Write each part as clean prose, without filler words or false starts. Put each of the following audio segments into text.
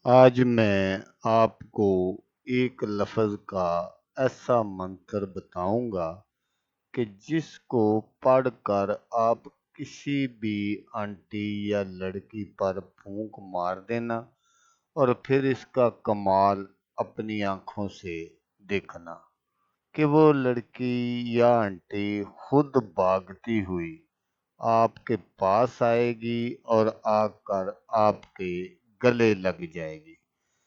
आज मैं आपको एक लफ्ज़ का ऐसा मंत्र बताऊंगा कि जिसको पढ़कर आप किसी भी आंटी या लड़की पर फूंक मार देना और फिर इसका कमाल अपनी आंखों से देखना कि वो लड़की या आंटी खुद भागती हुई आपके पास आएगी और आकर आपके गले लग जाएगी,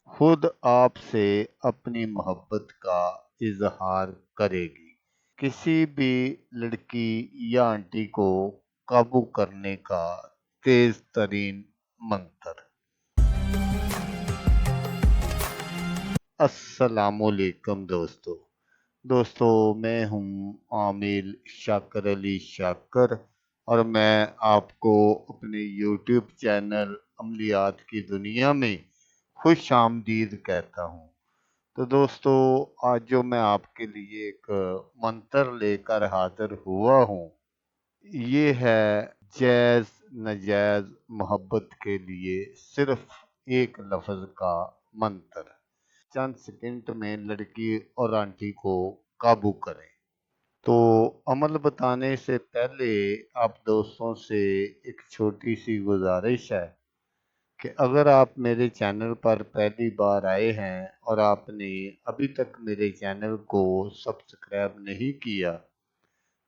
खुद आपसे अपनी मोहब्बत का इजहार करेगी। किसी भी लड़की या आंटी को काबू करने का तेज तरीन मंत्र। अस्सलामुअलैकुम दोस्तों, मैं हूँ आमिल शाकर अली शाकर और मैं आपको अपने यूट्यूब चैनल अमलियात की दुनिया में खुश आमदीद कहता हूँ। तो दोस्तों, आज जो मैं आपके लिए एक मंत्र लेकर हाजिर हुआ हूँ, ये है जायज़ नाजायज़ मोहब्बत के लिए सिर्फ एक लफ्ज़ का मंत्र। चंद सेकंड में लड़की और आंटी को काबू करें। तो अमल बताने से पहले आप दोस्तों से एक छोटी सी गुजारिश है कि अगर आप मेरे चैनल पर पहली बार आए हैं और आपने अभी तक मेरे चैनल को सब्सक्राइब नहीं किया,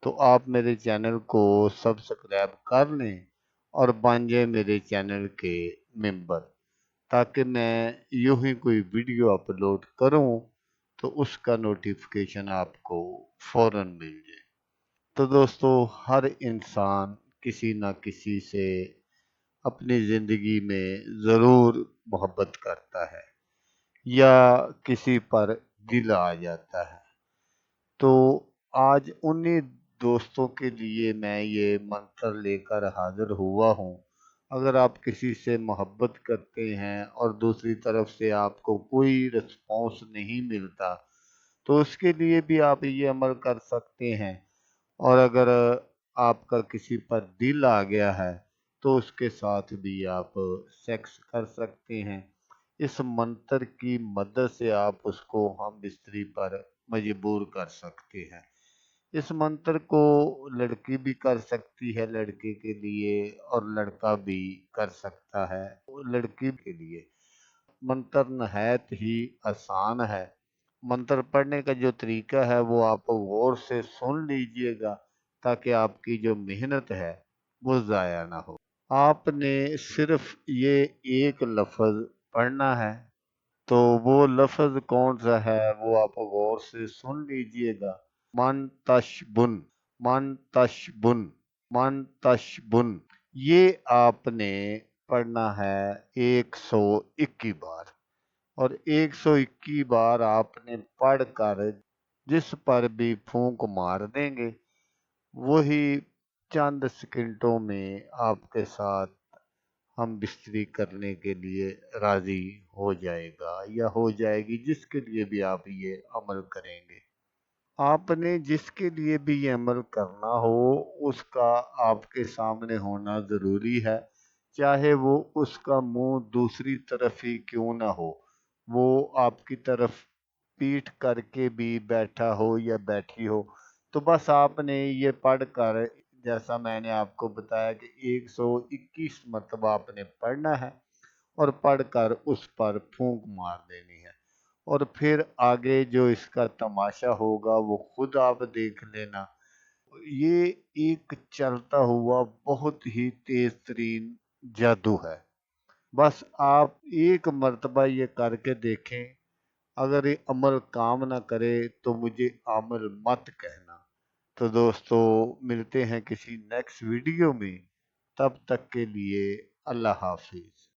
तो आप मेरे चैनल को सब्सक्राइब कर लें और बन जाए मेरे चैनल के मेंबर, ताकि मैं यूं ही कोई वीडियो अपलोड करूं तो उसका नोटिफिकेशन आपको फ़ौरन मिल जाए। तो दोस्तों, हर इंसान किसी न किसी से अपनी ज़िंदगी में ज़रूर मोहब्बत करता है या किसी पर दिल आ जाता है। तो आज उन्हीं दोस्तों के लिए मैं ये मंत्र लेकर हाजिर हुआ हूँ। अगर आप किसी से मोहब्बत करते हैं और दूसरी तरफ से आपको कोई रिस्पॉन्स नहीं मिलता, तो उसके लिए भी आप ये अमल कर सकते हैं। और अगर आपका किसी पर दिल आ गया है, तो उसके साथ भी आप सेक्स कर सकते हैं। इस मंत्र की मदद से आप उसको हम बिस्तरी पर मजबूर कर सकते हैं। इस मंत्र को लड़की भी कर सकती है लड़के के लिए, और लड़का भी कर सकता है लड़की के लिए। मंत्र नहायत ही आसान है। मंत्र पढ़ने का जो तरीका है वो आप गौर से सुन लीजिएगा, ताकि आपकी जो मेहनत है वो ज़ाया ना हो। आपने सिर्फ ये एक लफ्ज़ पढ़ना है। तो वो लफ्ज़ कौन सा है वो आप गौर से सुन लीजिएगा। मन तशबुन, मन तशबुन, मन तशबुन। ये आपने पढ़ना है 121 बार। और 121 बार आपने पढ़कर जिस पर भी फूंक मार देंगे, वही चंद सेकंडों में आपके साथ हम बिस्तरी करने के लिए राज़ी हो जाएगा या हो जाएगी, जिसके लिए भी आप ये अमल करेंगे। आपने जिसके लिए भी ये अमल करना हो, उसका आपके सामने होना ज़रूरी है। चाहे वो उसका मुंह दूसरी तरफ ही क्यों ना हो, वो आपकी तरफ पीठ करके भी बैठा हो या बैठी हो, तो बस आपने ये पढ़कर, जैसा मैंने आपको बताया कि 121 मरतबा आपने पढ़ना है और पढ़कर उस पर फूंक मार देनी है। और फिर आगे जो इसका तमाशा होगा वो खुद आप देख लेना। ये एक चलता हुआ बहुत ही तेज तरीन जादू है। बस आप एक मर्तबा ये करके देखें। अगर ये अमल काम ना करे तो मुझे अमल मत कहना। तो दोस्तों, मिलते हैं किसी नेक्स्ट वीडियो में। तब तक के लिए अल्लाह हाफिज।